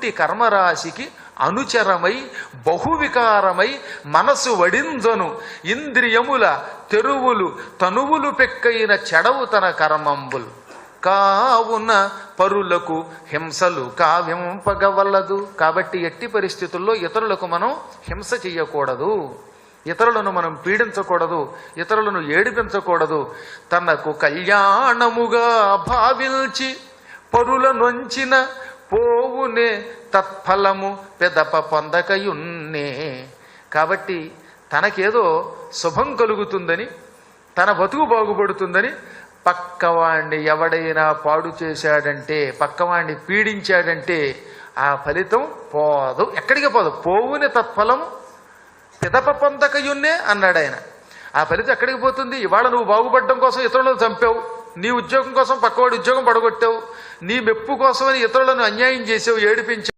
అటువంటి కర్మరాశికి అనుచరమై బహువికారమై మనసు వడింజను ఇంద్రియముల తెరువులు తనువులు పెక్కైన చెడవు తన కర్మంబుల్ కావున పరులకు హింసలు కావింపగవలదు. కాబట్టి ఎట్టి పరిస్థితుల్లో ఇతరులకు మనం హింస చెయ్యకూడదు, ఇతరులను మనం పీడించకూడదు, ఇతరులను ఏడిపించకూడదు. తనకు కళ్యాణముగా భావించి పరుల నొంచిన పోవునే తత్ఫలము పెదప పొందకయున్నే. కాబట్టి తనకేదో శుభం కలుగుతుందని, తన బతుకు బాగుపడుతుందని పక్కవాణ్ణి ఎవడైనా పాడు చేశాడంటే, పక్కవాణ్ణి పీడించాడంటే ఆ ఫలితం పోదు, ఎక్కడికి పోదు. పోవునే తత్ఫలము పిదప పొందకయున్నే అన్నాడు ఆయన. ఆ ఫలితం ఎక్కడికి పోతుంది? ఇవాళ నువ్వు బాగుపడడం కోసం ఇతరులను చంపావు, నీ ఉద్యోగం కోసం పక్కవాడి ఉద్యోగం పడగొట్టావు, నీ మెప్పు కోసమని ఇతరులను అన్యాయం చేసావు, ఏడిపించావు.